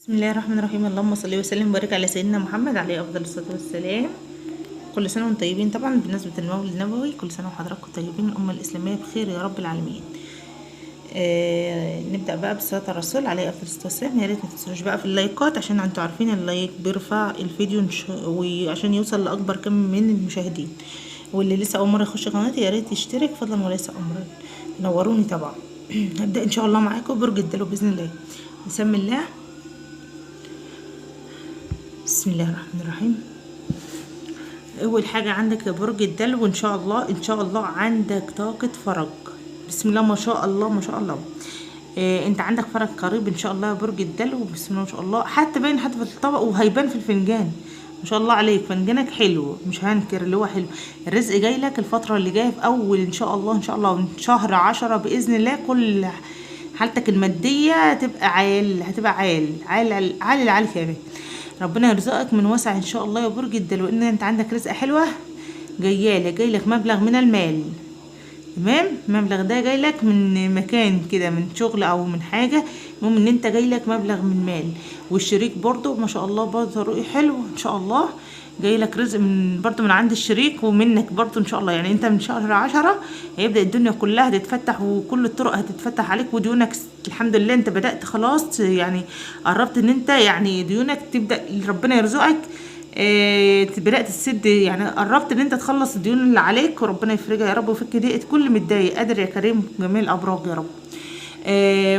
بسم الله الرحمن الرحيم. اللهم صل وسلم وبارك على سيدنا محمد عليه افضل الصلاه والسلام. كل سنه وانتم طيبين. طبعا بمناسبه المولد النبوي، كل سنه وحضراتكم طيبين، الامه الاسلاميه بخير يا رب العالمين. نبدا بقى بالصلاه على الرسول عليه افضل الصلاه والسلام. يا ريت ما تنسوش بقى في اللايكات، عشان انتوا عارفين اللايك بيرفع الفيديو وعشان يوصل لاكبر كم من المشاهدين. واللي لسه اول مره يخش قناتي يا ريت يشترك فضلا وليس امرا. نوروني طبعا. هبدا ان شاء الله معاكم برج الدلو باذن الله. بسم الله. بسم الله الرحمن الرحيم. اول حاجه عندك يا برج الدلو، ان شاء الله ان شاء الله عندك طاقه فرج. بسم الله ما شاء الله ما شاء الله. انت عندك فرج قريب ان شاء الله يا برج الدلو. بسم الله ما شاء الله، حتى باين حتى في الطبق وهيبان في الفنجان. ما شاء الله عليك، فنجانك حلو، مش هنكر اللي هو حلو. الرزق جاي لك الفتره اللي جايه في اول ان شاء الله ان شاء الله من شهر 10 باذن الله. كل حالتك الماديه هتبقى عال العال كمان. ربنا يرزقك من واسع ان شاء الله يا برج الدلو، ان انت عندك رزقه حلوه جاي لك مبلغ من المال. تمام، المبلغ ده جاي لك من مكان كده، من شغل او من حاجه. المهم ان انت جاي لك مبلغ من مال. والشريك برضو ما شاء الله برضو رؤي حلو ان شاء الله. جاي لك رزق من برضو من عند الشريك ومنك برضو ان شاء الله. يعني انت من شهر 10 هيبدأ الدنيا كلها هتتفتح وكل الطرق هتتفتح عليك، وديونك الحمد لله انت بدأت خلاص. يعني قربت ان انت يعني ديونك تبدأ ربنا يرزقك. بدأت تسد، يعني قربت ان انت تخلص الديون اللي عليك، وربنا يفرجها يا رب ويفك ضيقة كل متضايق. قادر يا كريم جميع الابراج يا رب.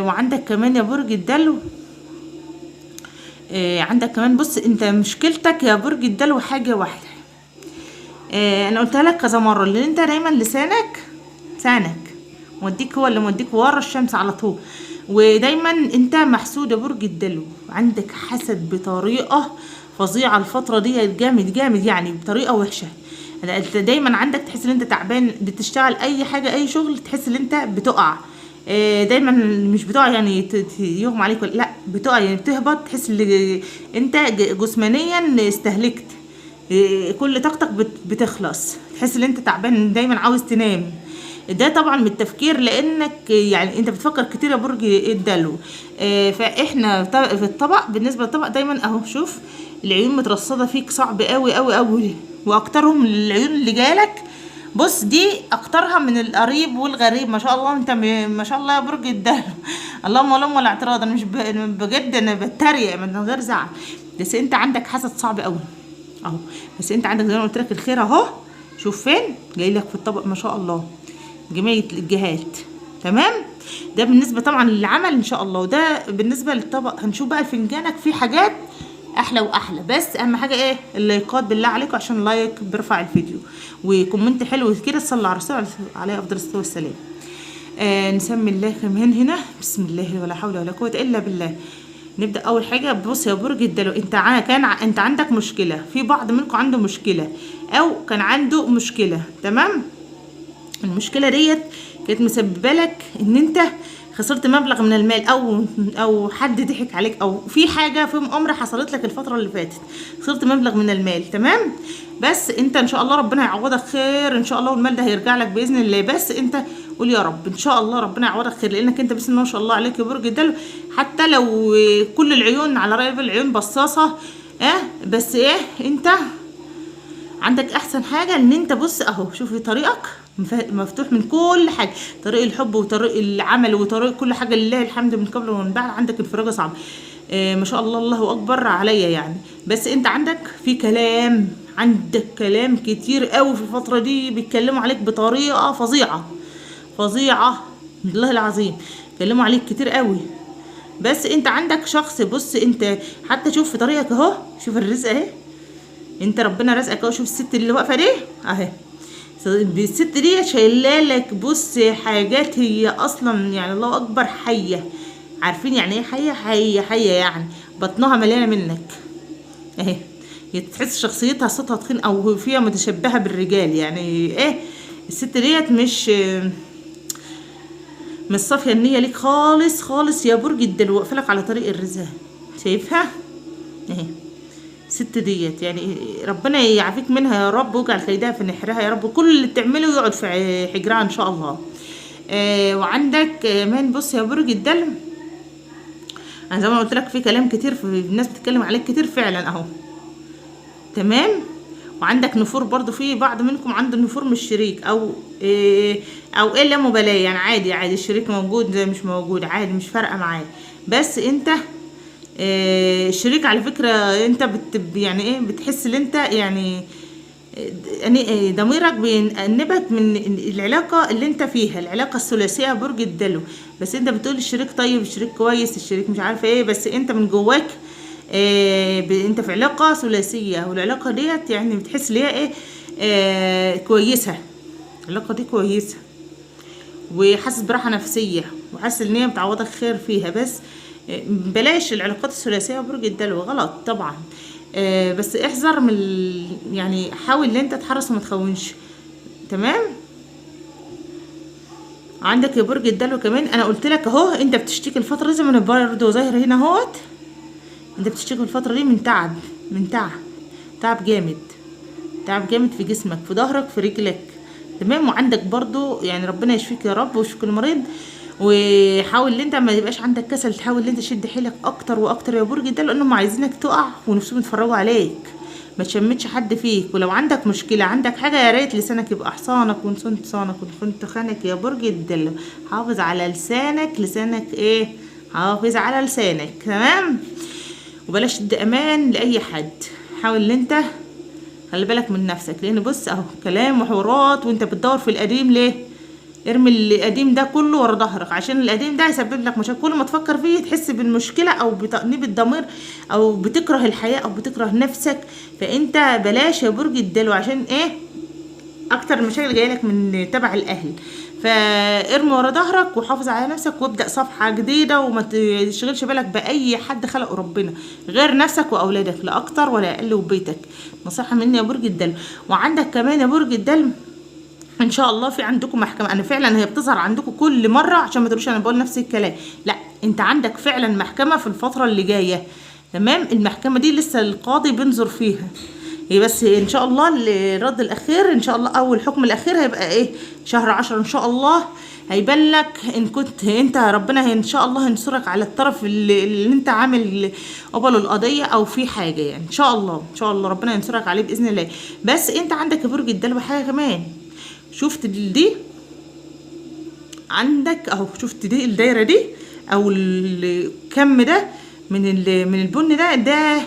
وعندك كمان يا برج الدلو، عندك كمان بص، انت مشكلتك يا برج الدلو حاجة واحدة. انا قلتها لك كذا مرة، اللي انت دايما لسانك موديك، هو اللي موديك ورا الشمس على طول. ودايما انت محسود يا برج الدلو، عندك حسد بطريقة فظيعة الفترة دي، جامد جامد يعني بطريقة وحشة. انت دايما عندك تحس ان انت تعبان، بتشتغل اي حاجة اي شغل تحس ان انت بتقع. دايما مش بتقع يعني يغمى عليك، لا بتقع يعني بتهبط، تحس ان انت جسمانيا استهلكت. كل طاقتك بتخلص، تحس ان انت تعبان دايما عاوز تنام. ده طبعا من التفكير، لانك يعني انت بتفكر كتير يا برج الدلو. فاحنا في الطبق، بالنسبه للطبق دايما اهو شوف العيون مترصده فيك، صعب قوي قوي قوي. واكترهم العيون اللي جالك، بص دي اكترها من القريب والغريب. ما شاء الله انت ما شاء الله يا برج الدلو. اللهم اللهم ولا اعتراض، انا مش بجد انا بتريق من غير زعل. بس انت عندك حسد صعب قوي اهو. بس انت عندك زي ما قلت لك الخير اهو، شوف فين جاي لك في الطبق ما شاء الله، جميع الجهات. تمام، ده بالنسبه طبعا للعمل ان شاء الله. وده بالنسبه للطبق. هنشوف بقى فنجانك في حاجات احلى واحلى. بس اهم حاجه ايه؟ اللايكات بالله عليكم، عشان اللايك بيرفع الفيديو، وكومنت حلو كده، صلى على الرسول عليه افضل الصلاه والسلام. نسمي الله كمان هنا. بسم الله ولا حول ولا قوه الا بالله. نبدا اول حاجه. بص يا برج الدلو، انت عندك مشكله، في بعض منكم عنده مشكله او كان عنده مشكله. تمام، المشكله ديت كانت مسببه لك ان انت خسرت مبلغ من المال، او حد ضحك عليك، او في حاجه في امر حصلت لك الفتره اللي فاتت، خسرت مبلغ من المال. تمام، بس انت ان شاء الله ربنا يعوضك خير ان شاء الله، والمال ده هيرجع لك باذن الله. بس انت قول يا رب ان شاء الله ربنا يعوضك خير، لانك انت بسم الله ما شاء الله عليك يا برج الدلو. حتى لو كل العيون على راي العيون بصاصه، بس انت عندك احسن حاجه ان انت بص اهو، شوفي طريقك مفتوح من كل حاجه، طريق الحب وطريق العمل وطريق كل حاجه لله الحمد من قبل ومن بعد. عندك انفراجه صعبه. ما شاء الله الله اكبر عليا يعني. بس انت عندك في كلام، عندك كلام كتير قوي في الفتره دي، بيتكلموا عليك بطريقه فظيعه والله العظيم، بيتكلموا عليك كتير قوي. بس انت عندك شخص، بص انت حتى شوف في طريقك اهو، شوف الرزق اهي، انت ربنا رزقك اهو. شوف الست اللي واقفه دي اهي، الست دي شايله لك بص حاجات، هي اصلا يعني الله اكبر حيه. عارفين يعني ايه حيه؟ حيه يعني بطنها مليانه منك اهي. تحس شخصيتها صوتها تخين، او فيها متشبهه بالرجال يعني ايه. الست ديت مش صافيه النيه ليك خالص خالص يا برج الدلو، واقفه لك على طريق الرزق. شايفها اهي الست ديت، يعني ربنا يعافيك منها يا رب، واجعل كيدها في نحرها يا رب، كل اللي بتعمله يقعد في حجرها ان شاء الله. وعندك كمان بص يا برج الدلو، انا زي ما قلت لك في كلام كتير، في الناس بتتكلم عليك كتير فعلا اهو. تمام. وعندك نفور برضو، في بعض منكم عنده نفور من الشريك او ايه، لا مبالاة يعني، عادي عادي الشريك موجود زي مش موجود عادي، مش فارقة معاه. بس انت الشريك على فكرة انت يعني ايه، بتحس ان انت يعني ضميرك بيأنبك من العلاقة اللي انت فيها، العلاقة الثلاثية برج الدلو. بس انت بتقول الشريك طيب، الشريك كويس، الشريك مش عارفة ايه، بس انت من جواك انت في علاقة ثلاثية، والعلاقة ديت يعني بتحس ان هي ايه كويسة، العلاقة دي كويسة، وحاسس براحة نفسية، وحاسس ان هي بتعوضك خير فيها. بس بلاش العلاقات الثلاثية برج الدلو، غلط طبعا. بس احذر من يعني حاول ان انت تحرص وما تخونش. تمام. عندك يا برج الدلو كمان، انا قلت لك اهو انت بتشتكي الفترة دي من برضه ظاهر هنا اهوت، انت بتشتكي الفترة دي من تعب، من تعب جامد، تعب جامد في جسمك، في ظهرك، في رجلك. تمام. وعندك برضو يعني ربنا يشفيك يا رب ويشفي كل مريض. وحاول ان انت ما يبقاش عندك كسل، تحاول ان انت تشد حيلك اكتر واكتر يا برج ده، لانهم عايزينك تقع ونفسهم يتفرجوا عليك، ما تشمتش حد فيك. ولو عندك مشكله، عندك حاجه، يا ريت لسانك يبقى حصانك، ونصنت صانك ونخنت خانك يا برج الدلو. حافظ على لسانك، لسانك ايه، حافظ على لسانك. تمام. وبلاش تدي امان لاي حد، حاول ان انت خلي بالك من نفسك، لان بص اهو كلام وحوارات وانت بتدور في القديم. ليه؟ ارمي القديم ده كله ورا ظهرك، عشان القديم ده هيسبب لك مشاكل. كل ما تفكر فيه تحس بالمشكله او بتأنيب الضمير، او بتكره الحياه، او بتكره نفسك. فانت بلاش يا برج الدلو، عشان ايه؟ اكتر المشاكل جايه لك من تبع الاهل. فارمي ورا ظهرك وحافظ على نفسك، وابدا صفحه جديده، وما تشغلش بالك باي حد خلقه ربنا غير نفسك واولادك، لا اكتر ولا اقل، وبيتك. نصيحه مني يا برج الدلو. وعندك كمان يا برج الدلو ان شاء الله في عندكم محكمه، انا فعلا هي بتظهر عندكم كل مره، عشان ما تقولوش انا بقول نفس الكلام، لا انت عندك فعلا محكمه في الفتره اللي جايه. تمام. المحكمه دي لسه القاضي بينظر فيها، هي بس ان شاء الله الرد الاخير ان شاء الله، او الحكم الاخير هيبقى ايه، شهر 10 ان شاء الله. هيبان لك ان كنت انت، ربنا ان شاء الله هينصرك على الطرف اللي انت عامل قبله القضيه، او في حاجه يعني ان شاء الله، ان شاء الله ربنا ينصرك عليه باذن الله. بس انت عندك يا برج الدلو حاجه كمان، شفت دي عندك اهو، شفت دي الدايره دي، او الكم ده من البن ده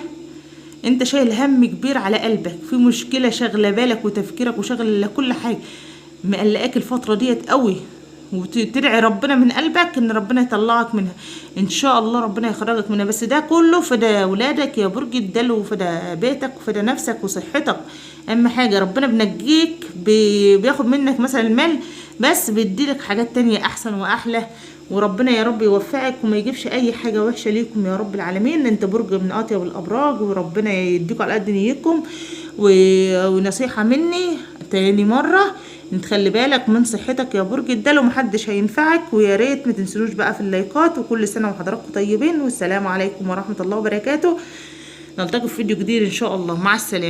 انت شايل هم كبير على قلبك، في مشكله شاغله بالك وتفكيرك وشاغله كل حاجه، مقلقاك الفتره ديت قوي، وتدعي ربنا من قلبك ان ربنا يطلعك منها ان شاء الله، ربنا يخرجك منها. بس ده كله فدا ولادك يا برج الدلو، وفدا بيتك، وفدا نفسك وصحتك. اهم حاجه ربنا بنجيك، بياخد منك مثلا المال، بس بيديلك حاجات تانية احسن واحلى. وربنا يا رب يوفقك وما يجيبش اي حاجه وحشه ليكم يا رب العالمين. انت برج من اطيب الابراج، وربنا يديكم على قد نيتكم. ونصيحه مني تاني مره، نتخلي بالك من صحتك يا برج الدلو، محدش هينفعك. ويا ريت ما تنسونوش بقى في اللايكات، وكل سنه وحضراتكم طيبين، والسلام عليكم ورحمه الله وبركاته. نلتقي في فيديو جديد ان شاء الله، مع السلامه.